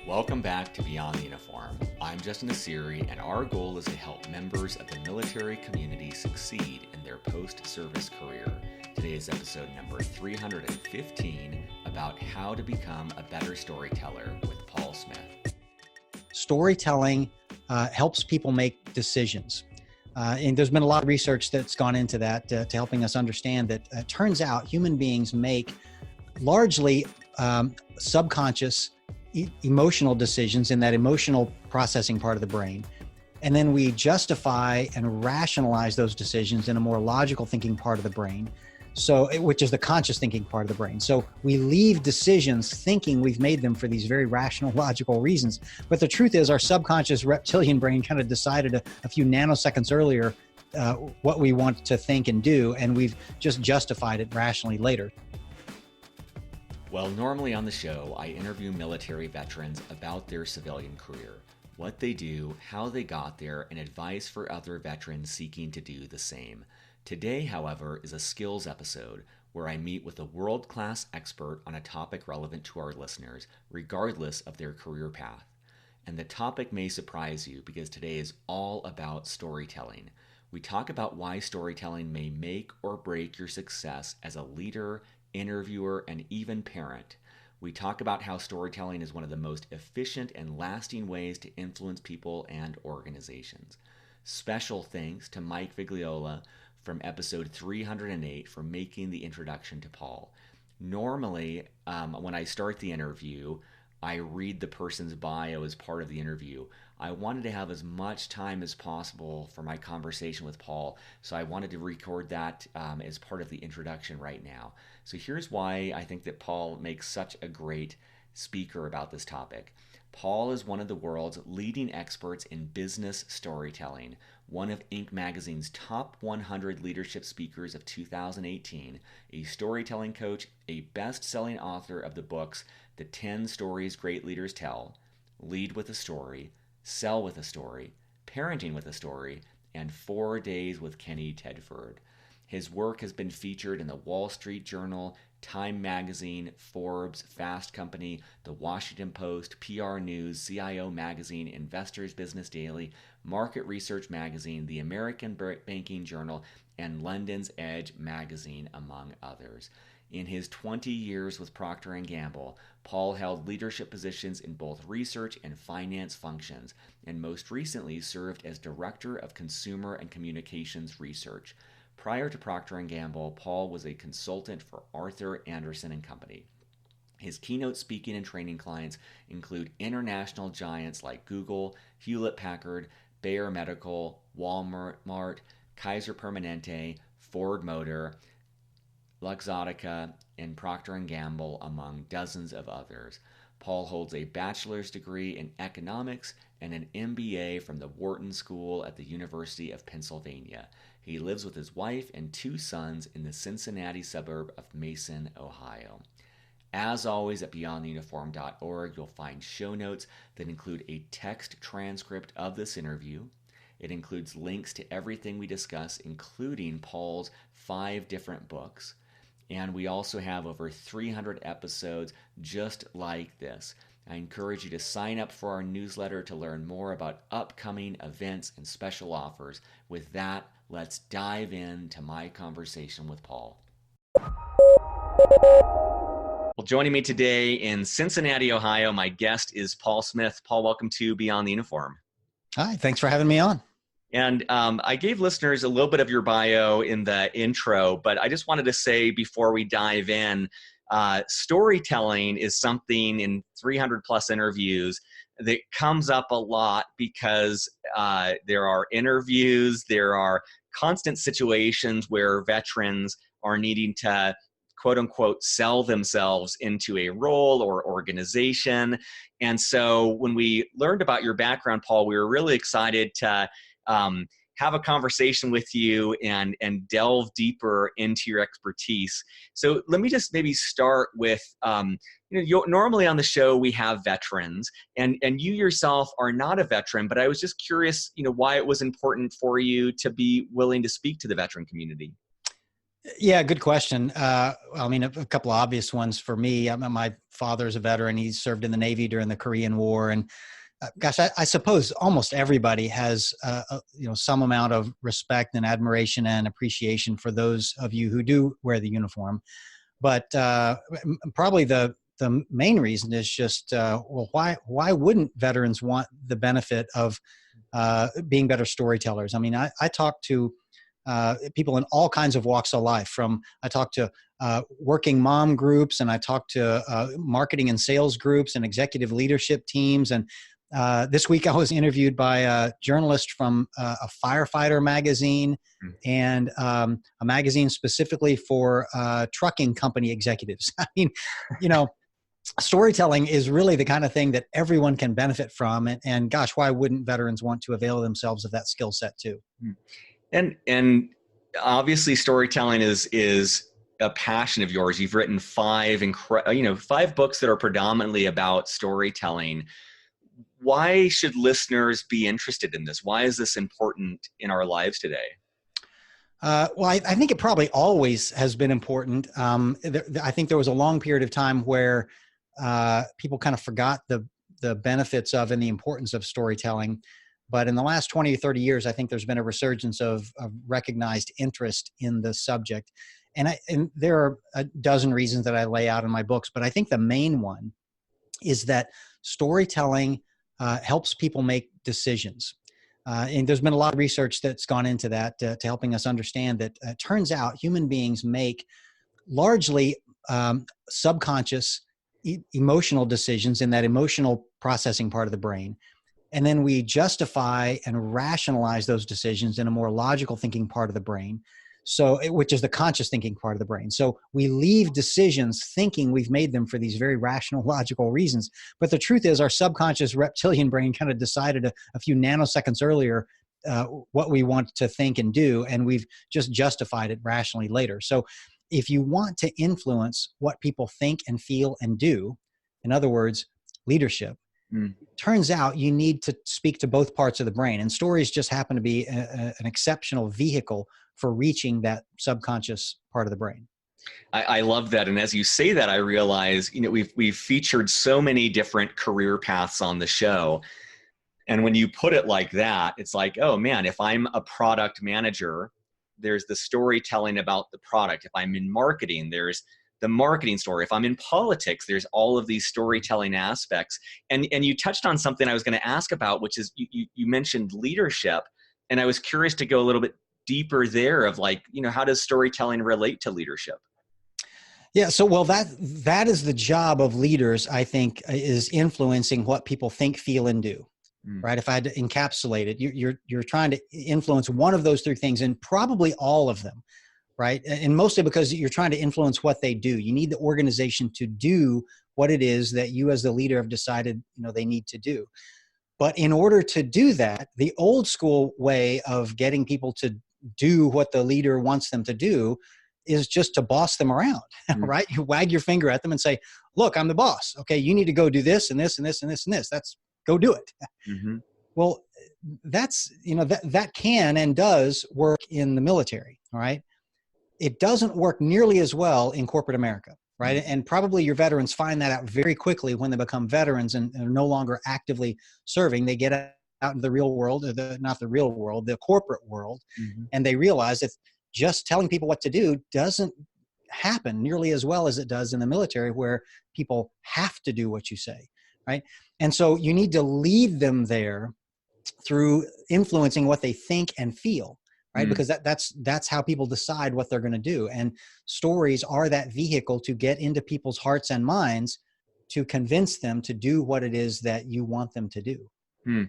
Welcome back to Beyond the Uniform. I'm Justin Asiri, and our goal is to help members of the military community succeed in their post-service career. Today is episode number 315 about how to become a better storyteller with Paul Smith. Storytelling helps people make decisions. And there's been a lot of research that's gone into that to helping us understand that it turns out human beings make largely subconscious emotional decisions in that emotional processing part of the brain. And then we justify and rationalize those decisions in a more logical thinking part of the brain, which is the conscious thinking part of the brain. So we leave decisions thinking we've made them for these very rational, logical reasons. But the truth is our subconscious reptilian brain kind of decided a few nanoseconds earlier what we want to think and do, and we've just justified it rationally later. Well, normally on the show, I interview military veterans about their civilian career, what they do, how they got there, and advice for other veterans seeking to do the same. Today, however, is a skills episode where I meet with a world-class expert on a topic relevant to our listeners, regardless of their career path. And the topic may surprise you because today is all about storytelling. We talk about why storytelling may make or break your success as a leader, interviewer, and even parent. We talk about how storytelling is one of the most efficient and lasting ways to influence people and organizations. Special thanks to Mike Vigliola from episode 308 for making the introduction to Paul. Normally, when I start the interview, I read the person's bio as part of the interview. I wanted to have as much time as possible for my conversation with Paul, so I wanted to record that as part of the introduction right now. So here's why I think that Paul makes such a great speaker about this topic. Paul is one of the world's leading experts in business storytelling, one of Inc. magazine's top 100 leadership speakers of 2018, a storytelling coach, a best-selling author of the books The 10 Stories Great Leaders Tell, Lead with a Story, Sell with a Story, Parenting with a Story, and 4 Days with Kenny Tedford. His work has been featured in the Wall Street Journal, Time Magazine, Forbes, Fast Company, The Washington Post, PR News, CIO Magazine, Investors Business Daily, Market Research Magazine, The American Banking Journal, and London's Edge Magazine, among others. In his 20 years with Procter & Gamble, Paul held leadership positions in both research and finance functions, and most recently served as Director of Consumer and Communications Research. Prior to Procter & Gamble, Paul was a consultant for Arthur Andersen and Company. His keynote speaking and training clients include international giants like Google, Hewlett Packard, Bayer Medical, Walmart, Kaiser Permanente, Ford Motor, Luxottica, and Procter & Gamble, among dozens of others. Paul holds a bachelor's degree in economics and an MBA from the Wharton School at the University of Pennsylvania. He lives with his wife and 2 sons in the Cincinnati suburb of Mason, Ohio. As always, at beyondtheuniform.org, you'll find show notes that include a text transcript of this interview. It includes links to everything we discuss, including Paul's 5 different books. And we also have over 300 episodes just like this. I encourage you to sign up for our newsletter to learn more about upcoming events and special offers. With that, let's dive into my conversation with Paul. Well, joining me today in Cincinnati, Ohio, my guest is Paul Smith. Paul, welcome to Beyond the Uniform. Hi, thanks for having me on. And I gave listeners a little bit of your bio in the intro, but I just wanted to say before we dive in, storytelling is something in 300 plus interviews that comes up a lot because there are interviews, there are constant situations where veterans are needing to quote unquote sell themselves into a role or organization. And so when we learned about your background, Paul, we were really excited to have a conversation with you and delve deeper into your expertise. So let me just maybe start with, normally on the show we have veterans, and you yourself are not a veteran, but I was just curious, why it was important for you to be willing to speak to the veteran community. Yeah, good question. I mean, a couple of obvious ones for me. My father's a veteran. He served in the Navy during the Korean War, and gosh, I suppose almost everybody has some amount of respect and admiration and appreciation for those of you who do wear the uniform. But probably the main reason is just well, why wouldn't veterans want the benefit of being better storytellers? I mean, I talk to people in all kinds of walks of life. I talk to working mom groups, and I talk to marketing and sales groups and executive leadership teams. And this week I was interviewed by a journalist from a firefighter magazine and a magazine specifically for trucking company executives. I mean, storytelling is really the kind of thing that everyone can benefit from. And gosh, why wouldn't veterans want to avail themselves of that skill set too? And obviously storytelling is a passion of yours. You've written five books that are predominantly about storytelling. Why should listeners be interested in this? Why is this important in our lives today? Well, I think it probably always has been important. I think there was a long period of time where people kind of forgot the benefits of and the importance of storytelling. But in the last 20 or 30 years, I think there's been a resurgence of recognized interest in the subject. And there are a dozen reasons that I lay out in my books, but I think the main one is that storytelling helps people make decisions. And there's been a lot of research that's gone into that to helping us understand that it turns out human beings make largely subconscious emotional decisions in that emotional processing part of the brain. And then we justify and rationalize those decisions in a more logical thinking part of the brain, which is the conscious thinking part of the brain. So we leave decisions thinking we've made them for these very rational, logical reasons. But the truth is our subconscious reptilian brain kind of decided a few nanoseconds earlier what we want to think and do, and we've just justified it rationally later. So if you want to influence what people think and feel and do, in other words, leadership, turns out you need to speak to both parts of the brain, and stories just happen to be an exceptional vehicle for reaching that subconscious part of the brain. I love that. And as you say that, I realize, we've featured so many different career paths on the show. And when you put it like that, it's like, oh man, if I'm a product manager, there's the storytelling about the product. If I'm in marketing, there's the marketing story. If I'm in politics, there's all of these storytelling aspects. And you touched on something I was going to ask about, which is you mentioned leadership. And I was curious to go a little bit deeper there of how does storytelling relate to leadership? Yeah, so that is the job of leaders, I think, is influencing what people think, feel, and do. Right? If I had to encapsulate it, you're trying to influence one of those three things, and probably all of them. Right? And mostly because you're trying to influence what they do. You need the organization to do what it is that you as the leader have decided, they need to do. But in order to do that, the old school way of getting people to do what the leader wants them to do is just to boss them around, right? You wag your finger at them and say, look, I'm the boss. Okay, you need to go do this and this and this and this and this. Go do it. Mm-hmm. Well, that's, that can and does work in the military, all right? It doesn't work nearly as well in corporate America, right? And probably your veterans find that out very quickly when they become veterans and are no longer actively serving. They get out into the real world, or not the real world, the corporate world, and they realize that just telling people what to do doesn't happen nearly as well as it does in the military, where people have to do what you say, right? And so you need to lead them there through influencing what they think and feel. Right? Because that's how people decide what they're going to do. And stories are that vehicle to get into people's hearts and minds to convince them to do what it is that you want them to do.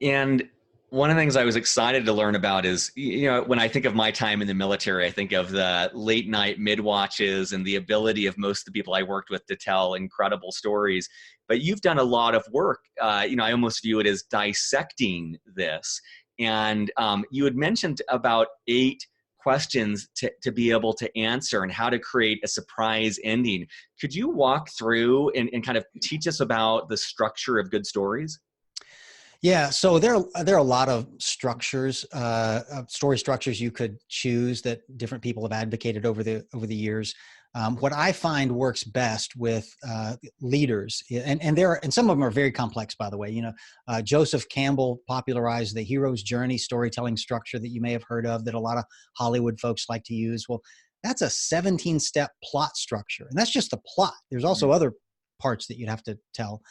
And one of the things I was excited to learn about is, when I think of my time in the military, I think of the late night mid-watches and the ability of most of the people I worked with to tell incredible stories. But you've done a lot of work. I almost view it as dissecting this. And you had mentioned about 8 questions to be able to answer and how to create a surprise ending. Could you walk through and kind of teach us about the structure of good stories? Yeah, so there are a lot of structures, story structures you could choose that different people have advocated over the years. What I find works best with leaders, and some of them are very complex, by the way. Joseph Campbell popularized the hero's journey storytelling structure that you may have heard of, that a lot of Hollywood folks like to use. Well, that's a 17-step plot structure, and that's just the plot. There's also other parts that you'd have to tell.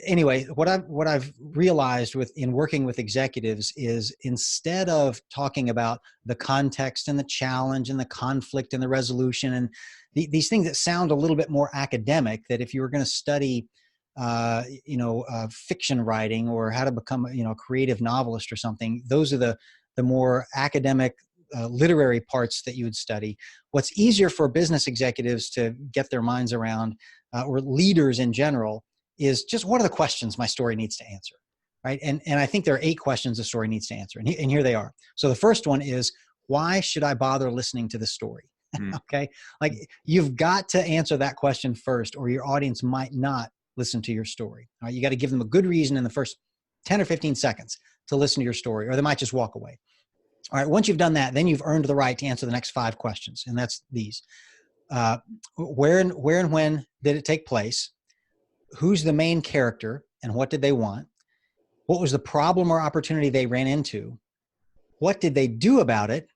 Anyway, what I've realized in working with executives is, instead of talking about the context and the challenge and the conflict and the resolution and these things that sound a little bit more academic, that if you were going to study, fiction writing or how to become a creative novelist or something, those are the more academic, literary parts that you would study. What's easier for business executives to get their minds around, or leaders in general, is just, what are the questions my story needs to answer, right? And I think there are 8 questions a story needs to answer, and here they are. So the first one is, why should I bother listening to this story? Okay, like, you've got to answer that question first, or your audience might not listen to your story. All right, you got to give them a good reason in the first 10 or 15 seconds to listen to your story, or they might just walk away. All right, once you've done that, then you've earned the right to answer the next 5 questions, and that's these: where and when did it take place? Who's the main character and what did they want? What was the problem or opportunity they ran into? What did they do about it?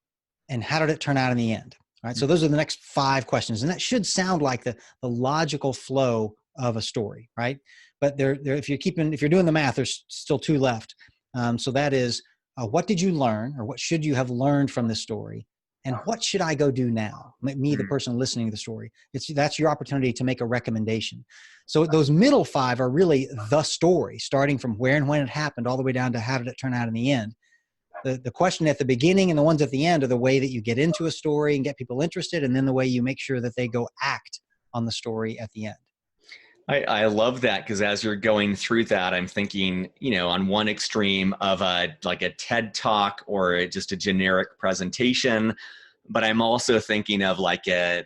And how did it turn out in the end? All right, so those are the next 5 questions, and that should sound like the logical flow of a story, right? But if you're doing the math, there's still 2 left. So that is, what did you learn, or what should you have learned from this story? And what should I go do now? Me, the person listening to the story. That's your opportunity to make a recommendation. So those middle 5 are really the story, starting from where and when it happened, all the way down to how did it turn out in the end. The question at the beginning and the ones at the end are the way that you get into a story and get people interested, and then the way you make sure that they go act on the story at the end. I love that, because as you're going through that, I'm thinking, on one extreme of a TED Talk or just a generic presentation, but I'm also thinking of like a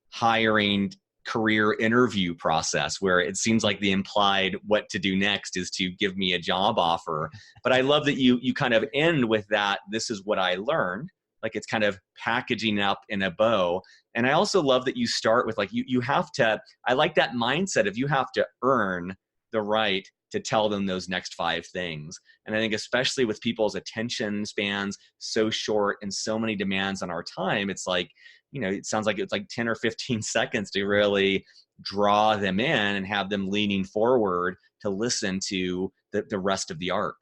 hiring career interview process where it seems like the implied what to do next is to give me a job offer. But I love that you kind of end with that. This is what I learned. Like, it's kind of packaging up in a bow. And I also love that you start with, like, you have to, I like that mindset of, you have to earn the right to tell them those next 5 things. And I think especially with people's attention spans so short and so many demands on our time, it's like, it sounds like it's like 10 or 15 seconds to really draw them in and have them leaning forward to listen to the rest of the arc.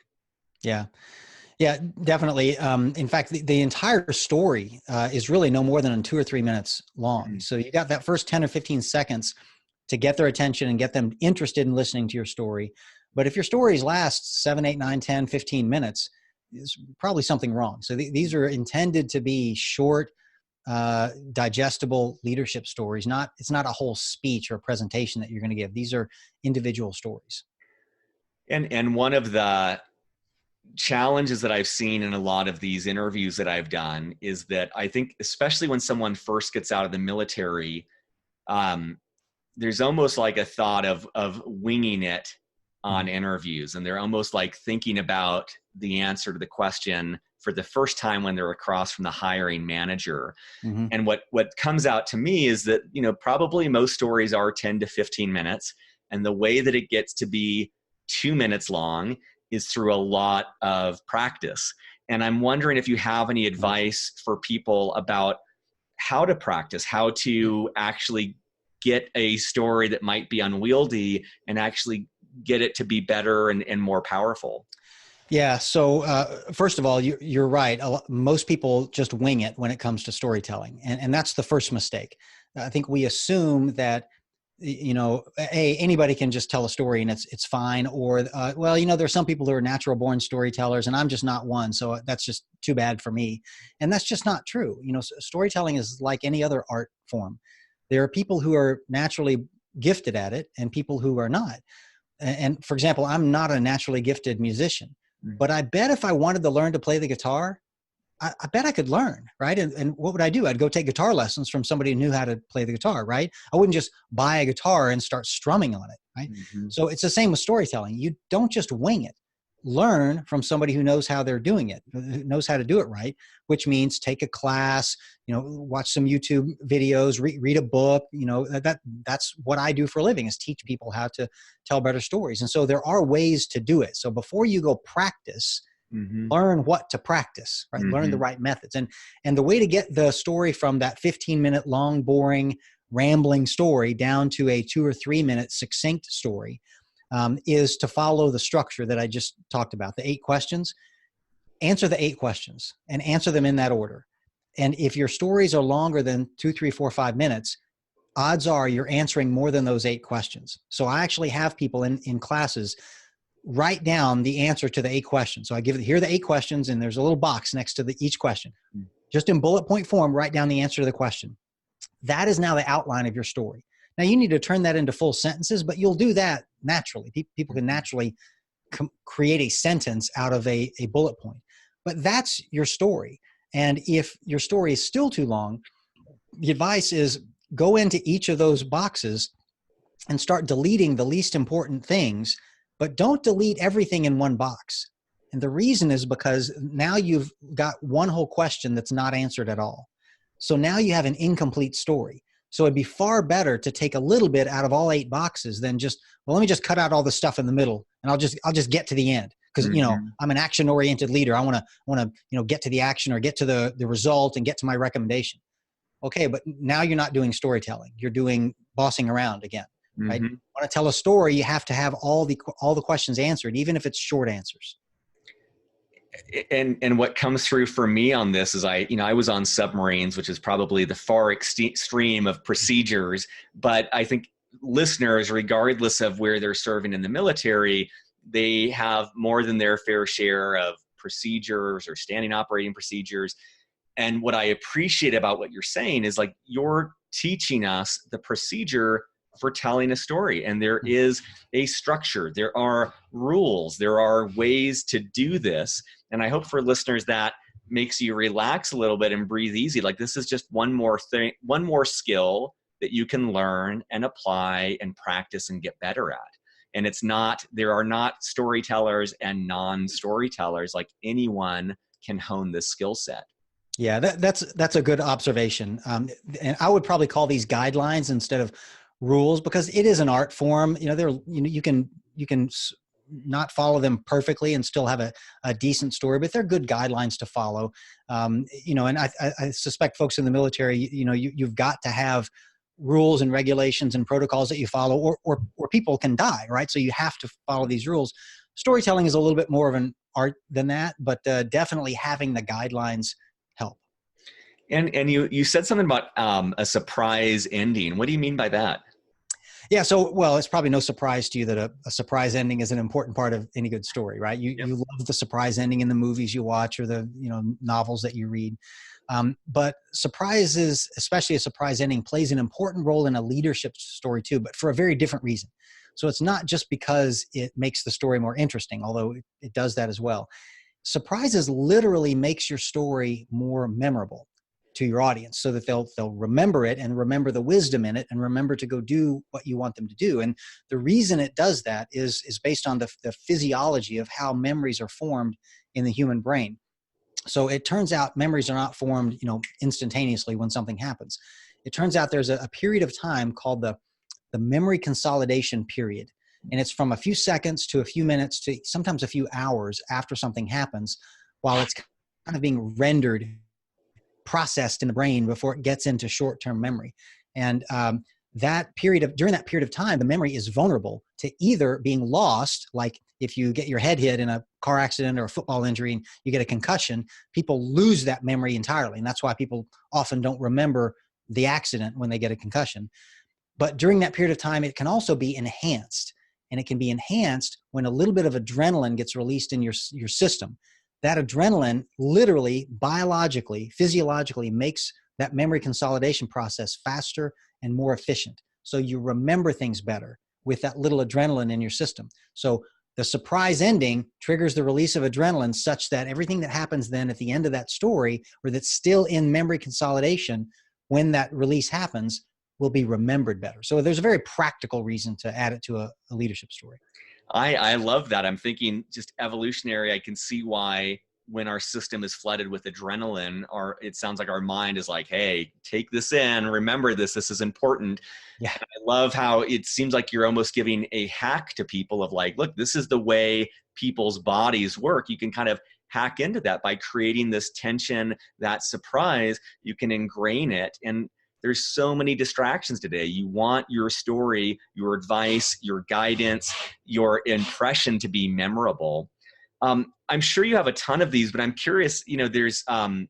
Yeah. Yeah, definitely. In fact, the entire story is really no more than 2 or 3 minutes long. So you got that first 10 or 15 seconds to get their attention and get them interested in listening to your story. But if your stories last 7, 8, 9, 10, 15 minutes, there's probably something wrong. So these are intended to be short, digestible leadership stories. It's not a whole speech or a presentation that you're going to give. These are individual stories. And one of the challenges that I've seen in a lot of these interviews that I've done is that I think, especially when someone first gets out of the military, there's almost like a thought of winging it on interviews. And they're almost like thinking about the answer to the question for the first time when they're across from the hiring manager. And what comes out to me is that, probably most stories are 10 to 15 minutes. And the way that it gets to be 2 minutes long is through a lot of practice. And I'm wondering if you have any advice for people about how to practice, how to actually get a story that might be unwieldy and actually get it to be better and more powerful. Yeah. So first of all, you're right. Most people just wing it when it comes to storytelling. And that's the first mistake. I think we assume that, anybody can just tell a story and it's fine. Or, there's some people who are natural born storytellers and I'm just not one. So that's just too bad for me. And that's just not true. Storytelling is like any other art form. There are people who are naturally gifted at it and people who are not. And for example, I'm not a naturally gifted musician, but I bet if I wanted to learn to play the guitar, I bet I could learn, right? And what would I do? I'd go take guitar lessons from somebody who knew how to play the guitar, right? I wouldn't just buy a guitar and start strumming on it, right? So it's the same with storytelling. You don't just wing it. learn from somebody who knows how they're doing it, who knows how to do it right, which means take a class, watch some YouTube videos, read a book. That's what I do for a living, is teach people how to tell better stories. And so there are ways to do it. So before you go practice, learn what to practice, right? Learn the right methods. And the way to get the story from that 15-minute long, boring, rambling story down to a 2 or 3 minute succinct story is to follow the structure that I just talked about, the 8 questions. Answer the 8 questions and answer them in that order. And if your stories are longer than 2, 3, 4, 5 minutes, odds are you're answering more than those 8 questions. So I actually have people in classes write down the answer to the 8 questions. So I here are the 8 questions, and there's a little box next to each question. Just in bullet point form, write down the answer to the question. That is now the outline of your story. Now you need to turn that into full sentences, but you'll do that naturally. People can naturally create a sentence out of a bullet point. But that's your story. And if your story is still too long, the advice is go into each of those boxes and start deleting the least important things, but don't delete everything in one box. And the reason is because now you've got one whole question that's not answered at all. So now you have an incomplete story. So it'd be far better to take a little bit out of all 8 boxes than just, well, let me just cut out all the stuff in the middle and I'll just get to the end. Because, I'm an action-oriented leader. I want to, get to the action or get to the result and get to my recommendation. Okay, but now you're not doing storytelling. You're doing bossing around again, right? You want to tell a story, you have to have all the questions answered, even if it's short answers. And what comes through for me on this is I was on submarines, which is probably the far extreme of procedures, but I think listeners, regardless of where they're serving in the military, they have more than their fair share of procedures or standing operating procedures. And what I appreciate about what you're saying is like you're teaching us the procedure for telling a story. And there is a structure, there are rules, there are ways to do this. And I hope for listeners that makes you relax a little bit and breathe easy. Like this is just one more thing, one more skill that you can learn and apply and practice and get better at. And there are not storytellers and non-storytellers. Like anyone can hone this skill set. Yeah, that's a good observation. And I would probably call these guidelines instead of rules, because it is an art form. You can not follow them perfectly and still have a decent story, but they're good guidelines to follow. And I suspect folks in the military, you've got to have rules and regulations and protocols that you follow, or people can die, right? So you have to follow these rules. Storytelling is a little bit more of an art than that, but definitely having the guidelines help. And you said something about a surprise ending. What do you mean by that? Yeah, so, well, it's probably no surprise to you that a surprise ending is an important part of any good story, right? You love the surprise ending in the movies you watch or the novels that you read. But surprises, especially a surprise ending, plays an important role in a leadership story too, but for a very different reason. So it's not just because it makes the story more interesting, although it does that as well. Surprises literally makes your story more memorable to your audience so that they'll remember it and remember the wisdom in it and remember to go do what you want them to do. And the reason it does that is based on the physiology of how memories are formed in the human brain. So it turns out memories are not formed, instantaneously when something happens. It turns out there's a period of time called the memory consolidation period. And it's from a few seconds to a few minutes to sometimes a few hours after something happens, while it's kind of being rendered, processed in the brain before it gets into short-term memory. And during that period of time, the memory is vulnerable to either being lost, like if you get your head hit in a car accident or a football injury and you get a concussion, people lose that memory entirely. And that's why people often don't remember the accident when they get a concussion. But during that period of time, it can also be enhanced. And it can be enhanced when a little bit of adrenaline gets released in your system. That adrenaline literally, biologically, physiologically makes that memory consolidation process faster and more efficient. So you remember things better with that little adrenaline in your system. So the surprise ending triggers the release of adrenaline such that everything that happens then at the end of that story, or that's still in memory consolidation when that release happens, will be remembered better. So there's a very practical reason to add it to a leadership story. I love that. I'm thinking just evolutionary. I can see why when our system is flooded with adrenaline, it sounds like our mind is like, hey, take this in, remember this, this is important. Yeah. And I love how it seems like you're almost giving a hack to people of like, look, this is the way people's bodies work. You can kind of hack into that by creating this tension, that surprise. You can ingrain it. And there's so many distractions today. You want your story, your advice, your guidance, your impression to be memorable. I'm sure you have a ton of these, but I'm curious, there's,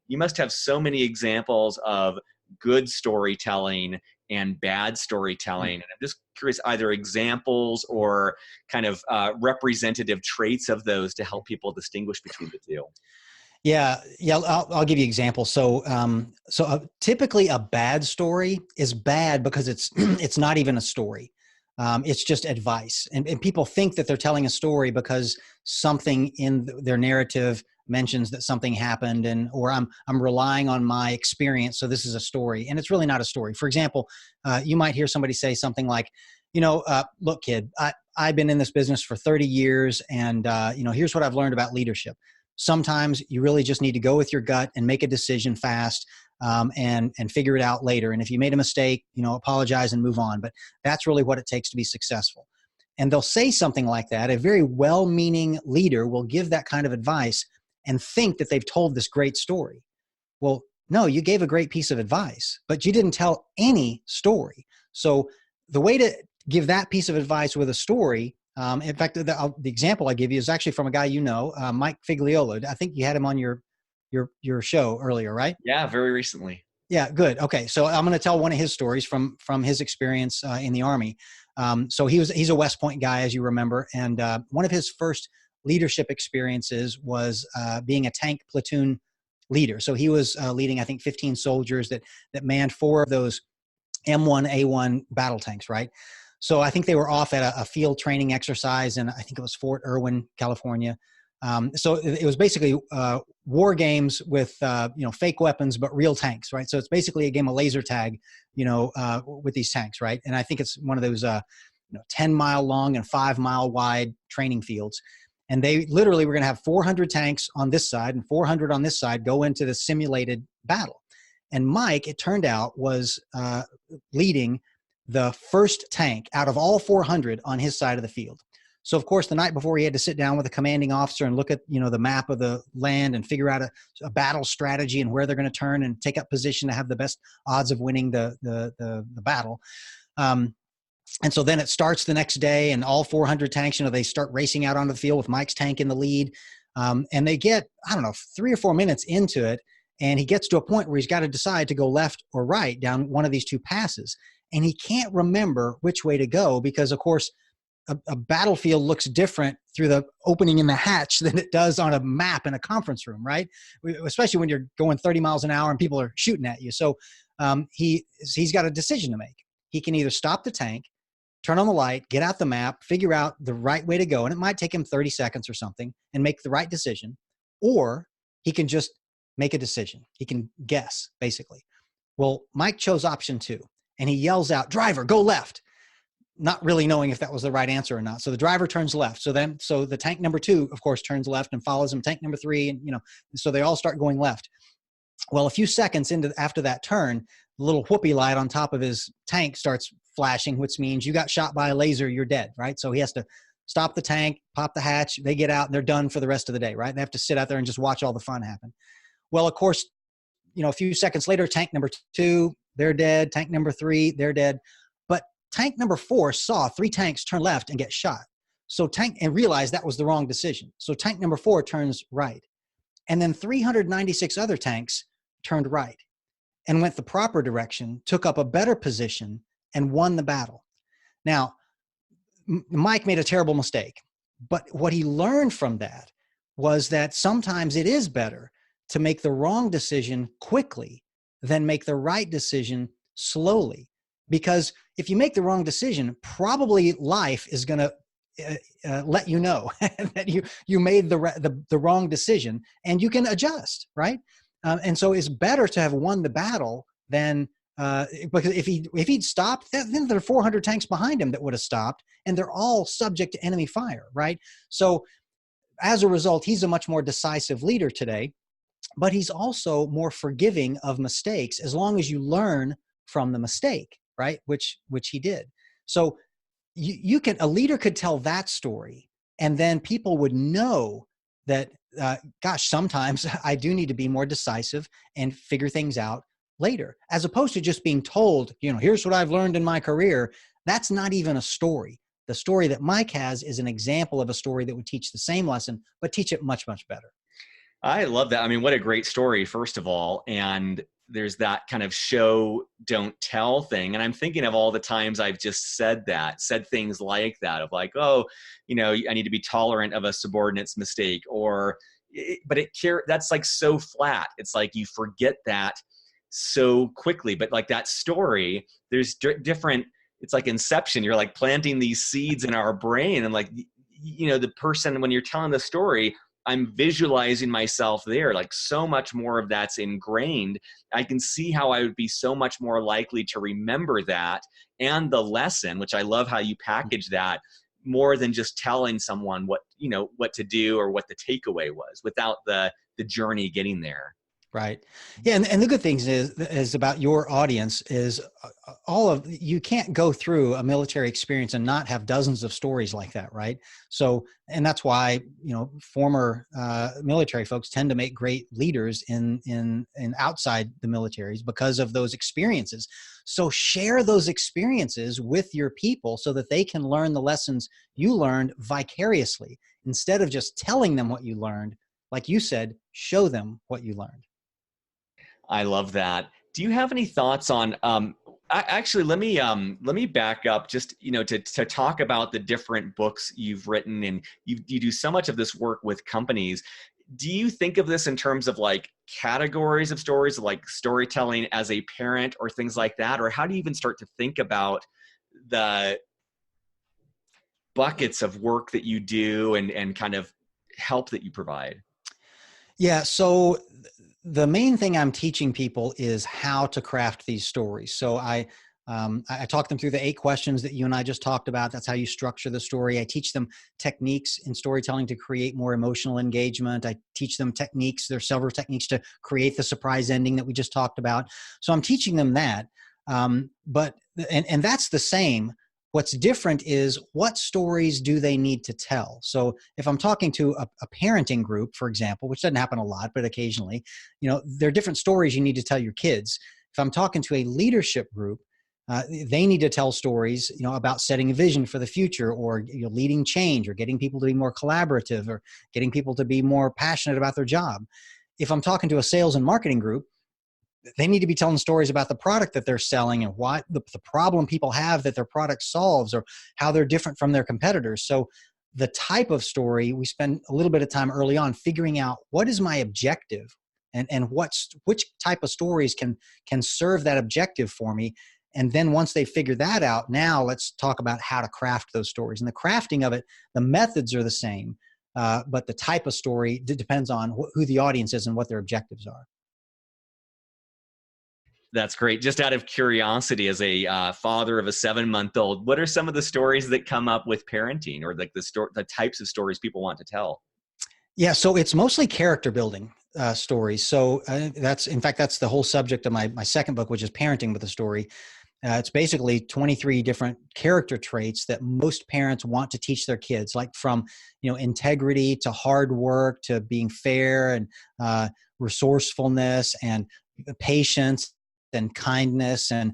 you must have so many examples of good storytelling and bad storytelling. And I'm just curious, either examples or kind of representative traits of those to help people distinguish between the two. Yeah. I'll give you examples. So, typically a bad story is bad because it's it's not even a story. It's just advice, and people think that they're telling a story because something in their narrative mentions that something happened, or I'm relying on my experience, so this is a story, and it's really not a story. For example, you might hear somebody say something like, look, kid, I've been in this business for 30 years, and here's what I've learned about leadership. Sometimes you really just need to go with your gut and make a decision fast, and figure it out later. And if you made a mistake, apologize and move on. But that's really what it takes to be successful. And they'll say something like that. A very well-meaning leader will give that kind of advice and think that they've told this great story. Well, no, you gave a great piece of advice, but you didn't tell any story. So the way to give that piece of advice with a story, in fact, the example I give you is actually from a guy Mike Figliolo. I think you had him on your show earlier, right? Yeah, very recently. Yeah, good. Okay, so I'm going to tell one of his stories from his experience in the Army. So he's a West Point guy, as you remember, and one of his first leadership experiences was being a tank platoon leader. So he was leading, I think, 15 soldiers that manned 4 of those M1A1 battle tanks, right? So I think they were off at a field training exercise, and I think it was Fort Irwin, California. So it was basically war games with fake weapons but real tanks, right? So it's basically a game of laser tag, with these tanks, right? And I think it's one of those 10-mile long and 5-mile wide training fields. And they literally were going to have 400 tanks on this side and 400 on this side go into the simulated battle. And Mike, it turned out, was leading the first tank out of all 400 on his side of the field. So of course, the night before, he had to sit down with a commanding officer and look at, the map of the land and figure out a battle strategy and where they're going to turn and take up position to have the best odds of winning the battle. And so then it starts the next day, and all 400 tanks, they start racing out onto the field with Mike's tank in the lead. And they get, 3 or 4 minutes into it, and he gets to a point where he's got to decide to go left or right down one of these 2 passes. And he can't remember which way to go because, of course, a battlefield looks different through the opening in the hatch than it does on a map in a conference room, right? Especially when you're going 30 miles an hour and people are shooting at you. So he's got a decision to make. He can either stop the tank, turn on the light, get out the map, figure out the right way to go, and it might take him 30 seconds or something, and make the right decision, or he can just make a decision. He can guess, basically. Well, Mike chose option 2, and he yells out, "Driver, go left," not really knowing if that was the right answer or not. So the driver turns left. So the tank number 2, of course, turns left and follows him. Tank number 3, and so they all start going left. Well, a few seconds after that turn, the little whoopee light on top of his tank starts flashing, which means you got shot by a laser, you're dead, right? So he has to stop the tank, pop the hatch, they get out, and they're done for the rest of the day, right? They have to sit out there and just watch all the fun happen. Well, of course, a few seconds later, tank number 2, they're dead. Tank number 3, they're dead. But tank number 4 saw 3 tanks turn left and get shot. And realized that was the wrong decision. So tank number 4 turns right. And then 396 other tanks turned right and went the proper direction, took up a better position, and won the battle. Now, Mike made a terrible mistake, but what he learned from that was that sometimes it is better to make the wrong decision quickly than make the right decision slowly. Because if you make the wrong decision, probably life is going to let you know that you made the wrong decision, and you can adjust, right? And so it's better to have won the battle than Because if he'd stopped, then there are 400 tanks behind him that would have stopped, and they're all subject to enemy fire, right? So as a result, he's a much more decisive leader today, but he's also more forgiving of mistakes as long as you learn from the mistake, right? Which he did. So a leader could tell that story, and then people would know that, gosh, sometimes I do need to be more decisive and figure things out later, as opposed to just being told, here's what I've learned in my career. That's not even a story. The story that Mike has is an example of a story that would teach the same lesson, but teach it much, much better. I love that. I mean, what a great story, first of all. And there's that kind of show, don't tell thing. And I'm thinking of all the times I've just said things like that, of like, oh, I need to be tolerant of a subordinate's mistake, that's like so flat. It's like you forget that so quickly. But like that story, there's different, it's like Inception. You're like planting these seeds in our brain. And like, the person, when you're telling the story, I'm visualizing myself there, like so much more of that's ingrained. I can see how I would be so much more likely to remember that and the lesson, which I love how you package that, more than just telling someone what to do or what the takeaway was without the journey getting there. Right. Yeah. And the good thing is about your audience is you can't go through a military experience and not have dozens of stories like that. Right. So, and that's why, former military folks tend to make great leaders in outside the militaries because of those experiences. So share those experiences with your people so that they can learn the lessons you learned vicariously, instead of just telling them what you learned. Like you said, show them what you learned. I love that. Do you have any thoughts on, actually, let me back up just, to talk about the different books you've written, and you do so much of this work with companies. Do you think of this in terms of like categories of stories, like storytelling as a parent or things like that? Or how do you even start to think about the buckets of work that you do and kind of help that you provide? Yeah. So the main thing I'm teaching people is how to craft these stories. So I talk them through the 8 questions that you and I just talked about. That's how you structure the story. I teach them techniques in storytelling to create more emotional engagement. I teach them techniques. There's several techniques to create the surprise ending that we just talked about. So I'm teaching them that. But that's the same. What's different is what stories do they need to tell? So if I'm talking to a parenting group, for example, which doesn't happen a lot, but occasionally, there are different stories you need to tell your kids. If I'm talking to a leadership group, they need to tell stories, about setting a vision for the future, or leading change, or getting people to be more collaborative, or getting people to be more passionate about their job. If I'm talking to a sales and marketing group, they need to be telling stories about the product that they're selling and what the problem people have that their product solves, or how they're different from their competitors. So the type of story, we spend a little bit of time early on figuring out what is my objective, and which type of stories can serve that objective for me. And then once they figure that out, now let's talk about how to craft those stories. And the crafting of it, the methods are the same, but the type of story depends on who the audience is and what their objectives are. That's great. Just out of curiosity, as a father of a 7-month-old, what are some of the stories that come up with parenting, or like the types of stories people want to tell? Yeah, so it's mostly character building stories. So that's the whole subject of my second book, which is Parenting with a Story. It's basically 23 different character traits that most parents want to teach their kids, like from integrity to hard work to being fair, and resourcefulness and patience and kindness and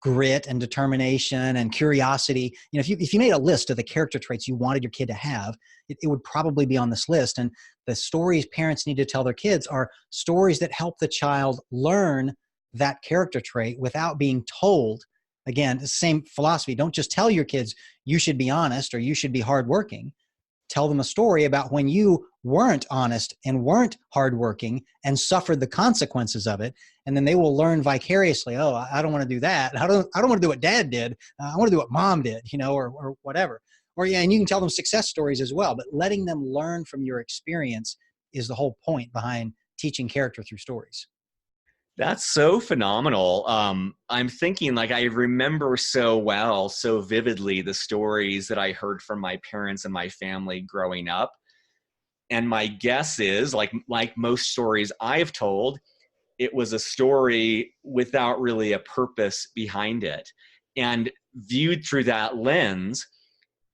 grit and determination and curiosity. If you made a list of the character traits you wanted your kid to have, it would probably be on this list. And the stories parents need to tell their kids are stories that help the child learn that character trait without being told. Again, the same philosophy. Don't just tell your kids you should be honest or you should be hardworking. Tell them a story about when you weren't honest and weren't hardworking and suffered the consequences of it. And then they will learn vicariously, oh, I don't want to do that. I don't want to do what dad did. I want to do what mom did, or whatever. Or yeah, and you can tell them success stories as well, but letting them learn from your experience is the whole point behind teaching character through stories. That's so phenomenal. I'm thinking, like, I remember so well, so vividly the stories that I heard from my parents and my family growing up. And my guess is, like most stories I've told, it was a story without really a purpose behind it. And viewed through that lens,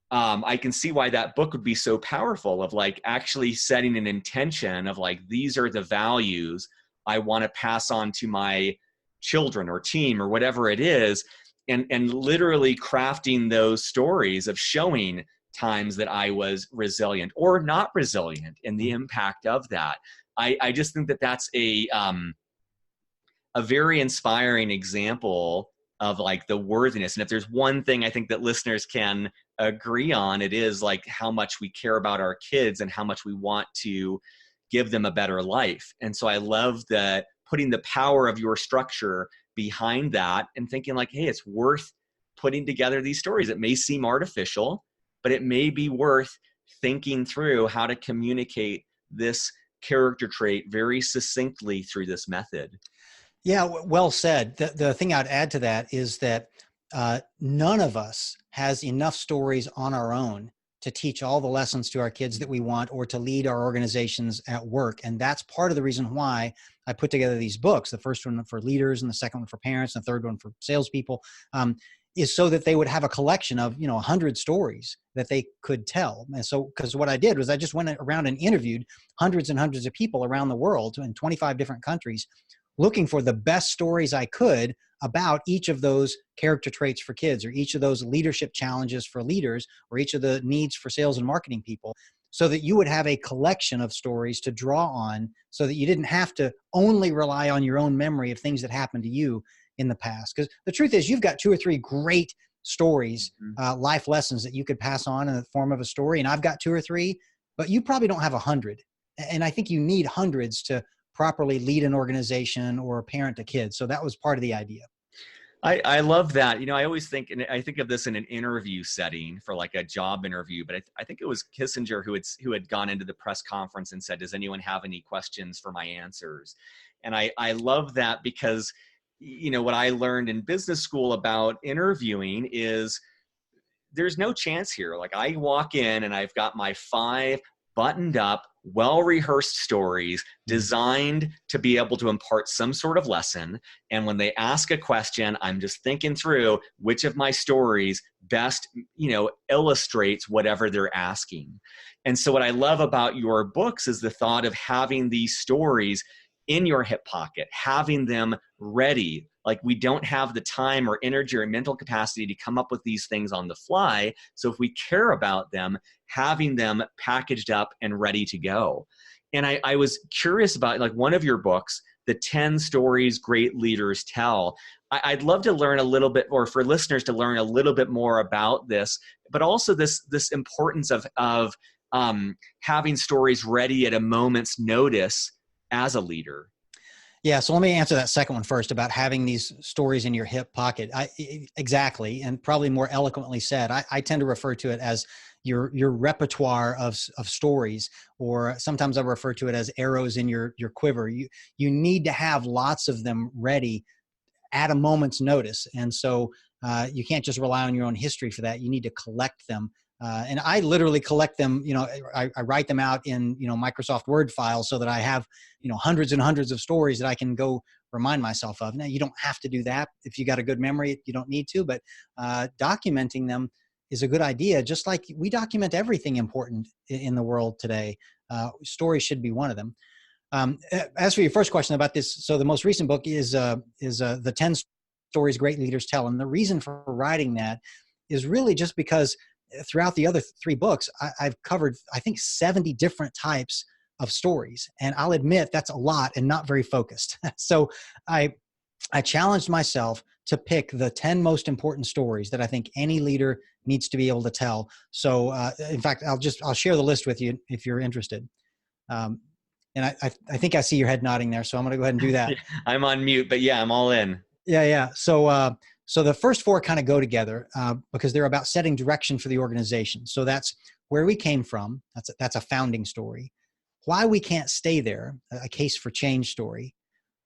I can see why that book would be so powerful, of like actually setting an intention of like, these are the values I want to pass on to my children or team or whatever it is. And literally crafting those stories of showing times that I was resilient or not resilient and the impact of that. I just think that that's a very inspiring example of like the worthiness. And if there's one thing I think that listeners can agree on, it is like how much we care about our kids and how much we want to give them a better life. And so I love that, putting the power of your structure behind that and thinking like, hey, it's worth putting together these stories. It may seem artificial, but it may be worth thinking through how to communicate this character trait very succinctly through this method. Yeah, well said. The thing I'd add to that is that none of us has enough stories on our own to teach all the lessons to our kids that we want, or to lead our organizations at work. And that's part of the reason why I put together these books, the first one for leaders and the second one for parents and the third one for salespeople, is so that they would have a collection of, 100 stories that they could tell. And so, because what I did was I just went around and interviewed hundreds and hundreds of people around the world in 25 different countries, looking for the best stories I could about each of those character traits for kids, or each of those leadership challenges for leaders, or each of the needs for sales and marketing people, so that you would have a collection of stories to draw on, so that you didn't have to only rely on your own memory of things that happened to you in the past. Because the truth is, you've got 2 or 3 great stories, life lessons that you could pass on in the form of a story. And I've got 2 or 3, but you probably don't have 100. And I think you need hundreds to properly lead an organization or parent a kid. So that was part of the idea. I love that. I always think, and I think of this in an interview setting for like a job interview, but I think it was Kissinger who had gone into the press conference and said, does anyone have any questions for my answers? And I love that, because, what I learned in business school about interviewing is there's no chance here. Like, I walk in and I've got my 5 buttoned up, well-rehearsed stories designed to be able to impart some sort of lesson. And when they ask a question, I'm just thinking through which of my stories best, illustrates whatever they're asking. And so what I love about your books is the thought of having these stories in your hip pocket, having them ready. Like, we don't have the time or energy or mental capacity to come up with these things on the fly. So if we care about them, having them packaged up and ready to go. And I was curious about, like, one of your books, the 10 stories great leaders tell. I'd love to learn a little bit, or for listeners to learn a little bit more about this, but also this importance of having stories ready at a moment's notice as a leader. Yeah. So let me answer that second one first, about having these stories in your hip pocket. Exactly. And probably more eloquently said. I tend to refer to it as your repertoire of stories, or sometimes I refer to it as arrows in your quiver. You need to have lots of them ready at a moment's notice. And so you can't just rely on your own history for that. You need to collect them. And I literally collect them, I write them out in, Microsoft Word files, so that I have, hundreds and hundreds of stories that I can go remind myself of. Now, you don't have to do that. If you got a good memory, you don't need to, but documenting them is a good idea. Just like we document everything important in the world today. Stories should be one of them. As for your first question about this, so the most recent book is the 10 stories great leaders tell. And the reason for writing that is really just because throughout the other 3 books, I've covered, I think, 70 different types of stories. And I'll admit that's a lot and not very focused. So I challenged myself to pick the 10 most important stories that I think any leader needs to be able to tell. So in fact, I'll share the list with you if you're interested. And I think I see your head nodding there, so I'm going to go ahead and do that. I'm on mute, but yeah, I'm all in. Yeah. So the first 4 kind of go together because they're about setting direction for the organization. So that's where we came from. That's a founding story. Why we can't stay there, a case for change story.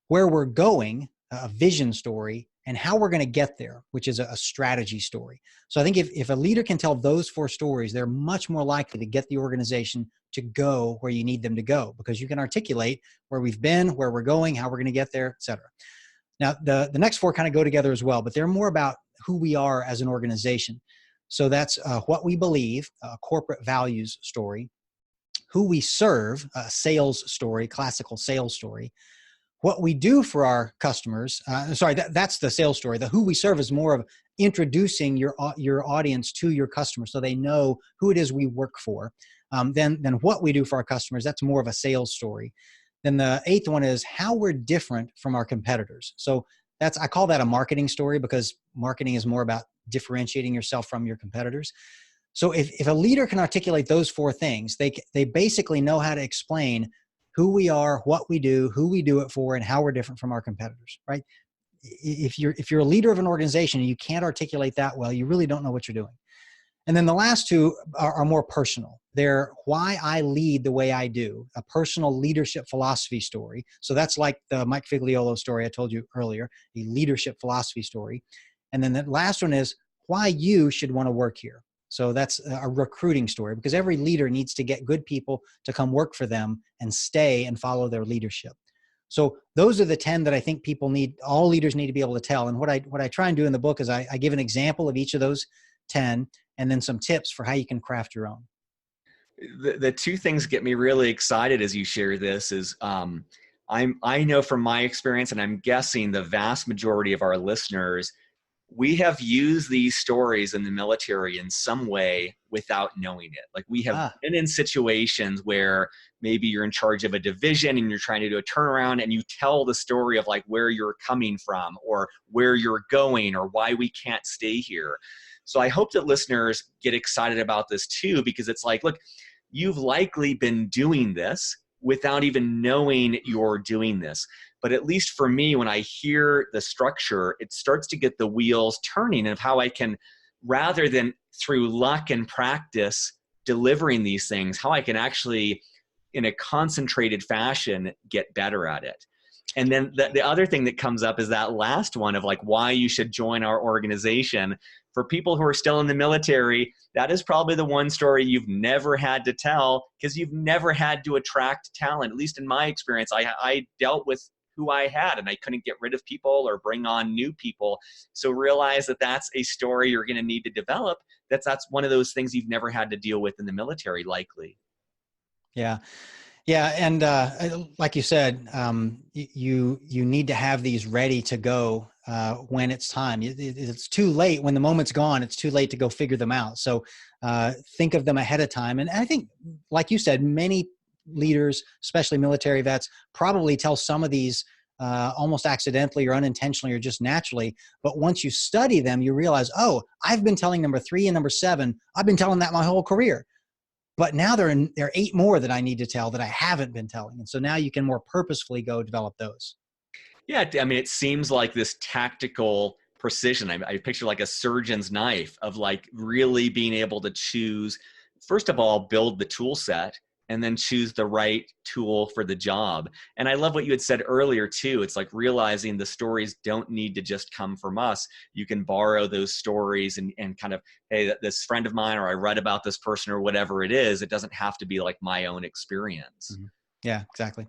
where we're going, a vision story, and how we're going to get there, which is a strategy story. So I think if a leader can tell those 4 stories, they're much more likely to get the organization to go where you need them to go, because you can articulate where we've been, where we're going, how we're going to get there, et cetera. Now, the next 4 kind of go together as well, but they're more about who we are as an organization. So that's what we believe, a corporate values story, who we serve, a sales story, classical sales story, what we do for our customers. That's the sales story. The who we serve is more of introducing your audience to your customers so they know who it is we work for. Then what we do for our customers, that's more of a sales story. Then the 8th one is how we're different from our competitors. So I call that a marketing story, because marketing is more about differentiating yourself from your competitors. So if a leader can articulate those 4 things, they basically know how to explain who we are, what we do, who we do it for, and how we're different from our competitors, right? If you're a leader of an organization and you can't articulate that well, you really don't know what you're doing. And then the last 2 are more personal. They're why I lead the way I do, a personal leadership philosophy story. So that's like the Mike Figliolo story I told you earlier, a leadership philosophy story. And then the last one is why you should want to work here. So that's a recruiting story, because every leader needs to get good people to come work for them and stay and follow their leadership. So those are the 10 that I think all leaders need to be able to tell. And what I try and do in the book is I give an example of each of those 10 and then some tips for how you can craft your own. The 2 things get me really excited as you share this is I know from my experience, and I'm guessing the vast majority of our listeners, we have used these stories in the military in some way without knowing it. Like we have been in situations where maybe you're in charge of a division and you're trying to do a turnaround, and you tell the story of like where you're coming from or where you're going or why we can't stay here. So I hope that listeners get excited about this too, because it's like, look, you've likely been doing this without even knowing you're doing this. But at least for me, when I hear the structure, it starts to get the wheels turning of how I can, rather than through luck and practice delivering these things, how I can actually, in a concentrated fashion, get better at it. And then the other thing that comes up is that last one of like why you should join our organization. For people who are still in the military, that is probably the one story you've never had to tell, because you've never had to attract talent. At least in my experience, I dealt with who I had, and I couldn't get rid of people or bring on new people. So realize that that's a story you're going to need to develop. That's one of those things you've never had to deal with in the military, likely. Yeah. Yeah. And like you said, you need to have these ready to go when it's time. It's too late. When the moment's gone, it's too late to go figure them out. So think of them ahead of time. And I think, like you said, many leaders, especially military vets, probably tell some of these almost accidentally or unintentionally or just naturally. But once you study them, you realize, oh, I've been telling number 3 and number 7. I've been telling that my whole career. But now there are 8 more that I need to tell that I haven't been telling. And so now you can more purposefully go develop those. Yeah, I mean, it seems like this tactical precision. I picture like a surgeon's knife of like really being able to choose, first of all, build the tool set, and then choose the right tool for the job. And I love what you had said earlier too. It's like realizing the stories don't need to just come from us. You can borrow those stories and kind of, hey, this friend of mine, or I read about this person, or whatever it is. It doesn't have to be like my own experience. Mm-hmm. Yeah, exactly.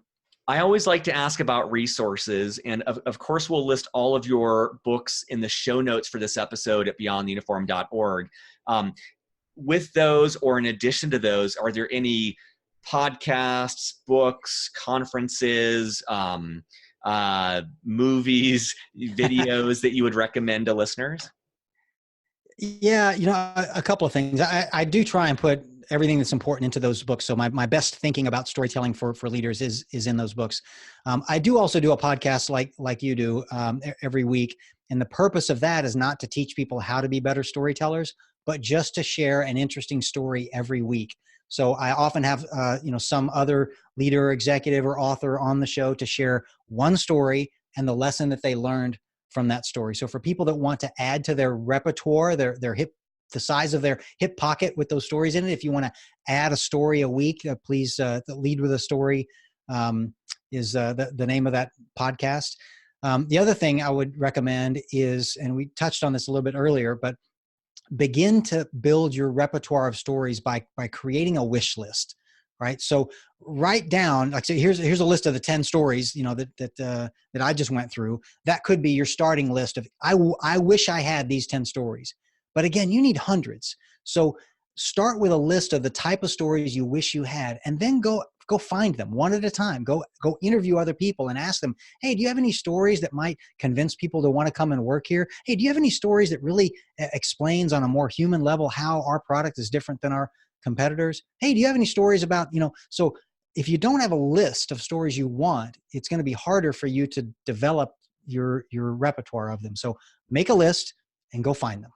I always like to ask about resources. And of course, we'll list all of your books in the show notes for this episode at beyondtheuniform.org. With those, or in addition to those, are there any podcasts, books, conferences, movies, videos that you would recommend to listeners? Yeah, a couple of things. I do try and put everything that's important into those books. So my best thinking about storytelling for leaders is in those books. I do also do a podcast like you do every week. And the purpose of that is not to teach people how to be better storytellers, but just to share an interesting story every week. So I often have, some other leader, executive, or author on the show to share one story and the lesson that they learned from that story. So for people that want to add to their repertoire, their hip, the size of their hip pocket with those stories in it, if you want to add a story a week, please lead with a story is the name of that podcast. The other thing I would recommend is, and we touched on this a little bit earlier, but begin to build your repertoire of stories by creating a wish list, right? So write down, like, so here's a list of the 10 stories, that I just went through. That could be your starting list of, I wish I had these 10 stories. But again, you need hundreds. So start with a list of the type of stories you wish you had, and then go find them one at a time. Go interview other people and ask them, hey, do you have any stories that might convince people to want to come and work here? Hey, do you have any stories that really explains on a more human level how our product is different than our competitors? Hey, do you have any stories about, so if you don't have a list of stories you want, it's going to be harder for you to develop your repertoire of them. So make a list and go find them.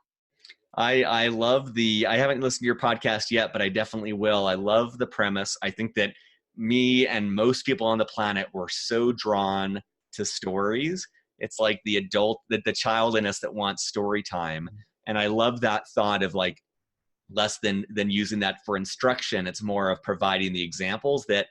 I love I haven't listened to your podcast yet, but I definitely will. I love the premise. I think that me and most people on the planet were so drawn to stories. It's like the child in us that wants story time. And I love that thought of like less than using that for instruction. It's more of providing the examples that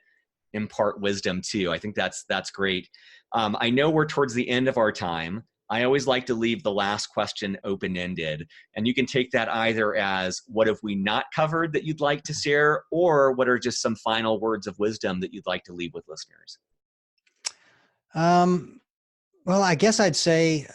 impart wisdom too. I think that's great. I know we're towards the end of our time. I always like to leave the last question open-ended, and you can take that either as what have we not covered that you'd like to share, or what are just some final words of wisdom that you'd like to leave with listeners? Well, I guess I'd say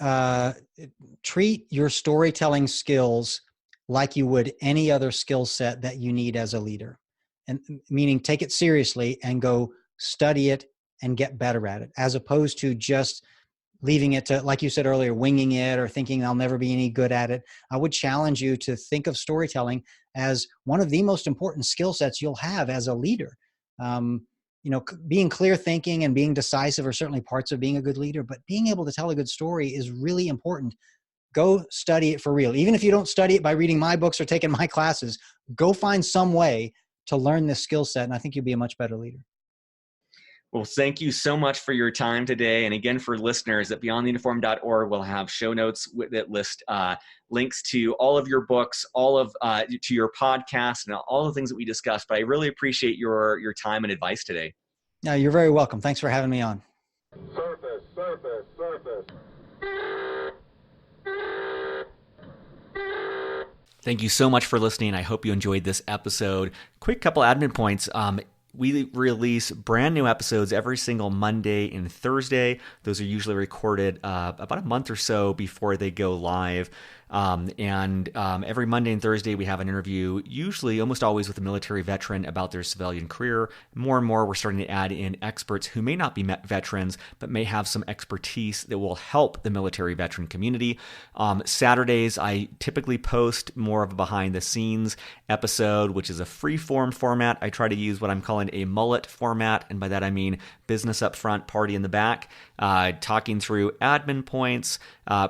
treat your storytelling skills like you would any other skill set that you need as a leader, and meaning take it seriously and go study it and get better at it, as opposed to just leaving it to, like you said earlier, winging it or thinking I'll never be any good at it. I would challenge you to think of storytelling as one of the most important skill sets you'll have as a leader. Being clear thinking and being decisive are certainly parts of being a good leader, but being able to tell a good story is really important. Go study it for real. Even if you don't study it by reading my books or taking my classes, go find some way to learn this skill set, and I think you'll be a much better leader. Well, thank you so much for your time today. And again, for listeners, at beyondtheuniform.org, we'll have show notes that list links to all of your books, all of to your podcast, and all the things that we discussed. But I really appreciate your time and advice today. No, you're very welcome. Thanks for having me on. Surface. Thank you so much for listening. I hope you enjoyed this episode. Quick couple admin points. We release brand new episodes every single Monday and Thursday. Those are usually recorded about a month or so before they go live. Every Monday and Thursday, we have an interview, usually almost always with a military veteran about their civilian career. More and more, we're starting to add in experts who may not be veterans, but may have some expertise that will help the military veteran community. Saturdays, I typically post more of a behind the scenes episode, which is a free form format. I try to use what I'm calling a mullet format. And by that, I mean business up front, party in the back, talking through admin points,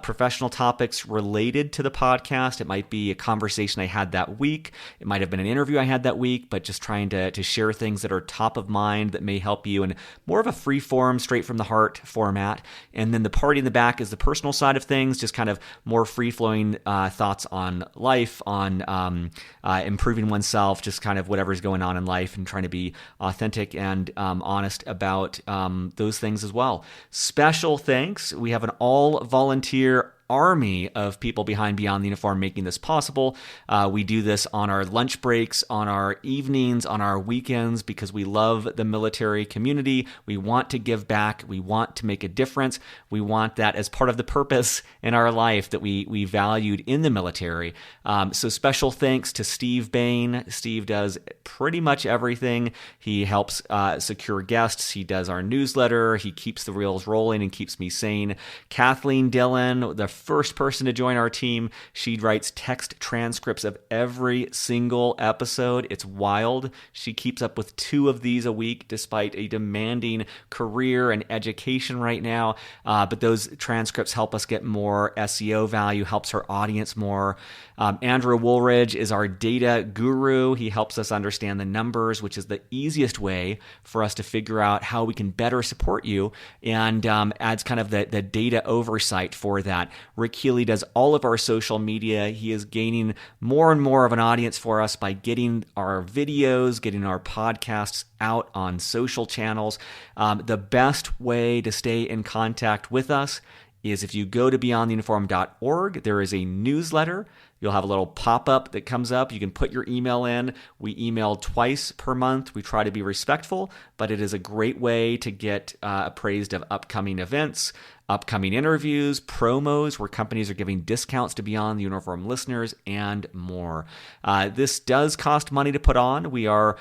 professional topics related to the podcast. It might be a conversation I had that week. It might have been an interview I had that week, but just trying to share things that are top of mind that may help you in more of a free form, straight from the heart format. And then the party in the back is the personal side of things, just kind of more free-flowing thoughts on life, on improving oneself, just kind of whatever's going on in life, and trying to be authentic and honest about those things as well. Special thanks. We have an all-volunteer army of people behind Beyond the Uniform making this possible. We do this on our lunch breaks, on our evenings, on our weekends, because we love the military community. We want to give back. We want to make a difference. We want that as part of the purpose in our life that we valued in the military. So special thanks to Steve Bain. Steve does pretty much everything. He helps secure guests. He does our newsletter. He keeps the reels rolling and keeps me sane. Kathleen Dillon, the first person to join our team. She writes text transcripts of every single episode. It's wild. She keeps up with 2 of these a week despite a demanding career and education right now. But those transcripts help us get more SEO value, helps our audience more. Andrew Woolridge is our data guru. He helps us understand the numbers, which is the easiest way for us to figure out how we can better support you, and adds kind of the data oversight for that. Rick Healy does all of our social media. He is gaining more and more of an audience for us by getting our videos, getting our podcasts out on social channels. The best way to stay in contact with us is if you go to beyondtheuniform.org, there is a newsletter. You'll have a little pop-up that comes up. You can put your email in. We email twice per month. We try to be respectful, but it is a great way to get appraised of upcoming events, upcoming interviews, promos where companies are giving discounts to Beyond the Uniform listeners, and more. This does cost money to put on. We are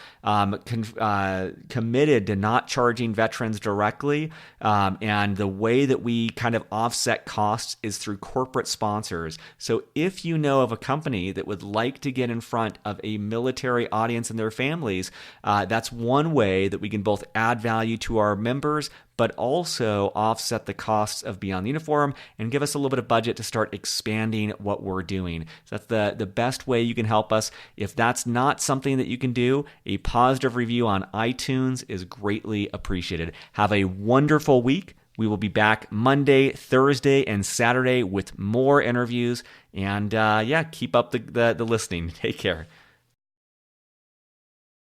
committed to not charging veterans directly, and the way that we kind of offset costs is through corporate sponsors. So if you know of a company that would like to get in front of a military audience and their families, that's one way that we can both add value to our members, but also offset the costs of Beyond the Uniform and give us a little bit of budget to start expanding what we're doing. So that's the best way you can help us. If that's not something that you can do, a positive review on iTunes is greatly appreciated. Have a wonderful week. We will be back Monday, Thursday, and Saturday with more interviews. And keep up the listening. Take care.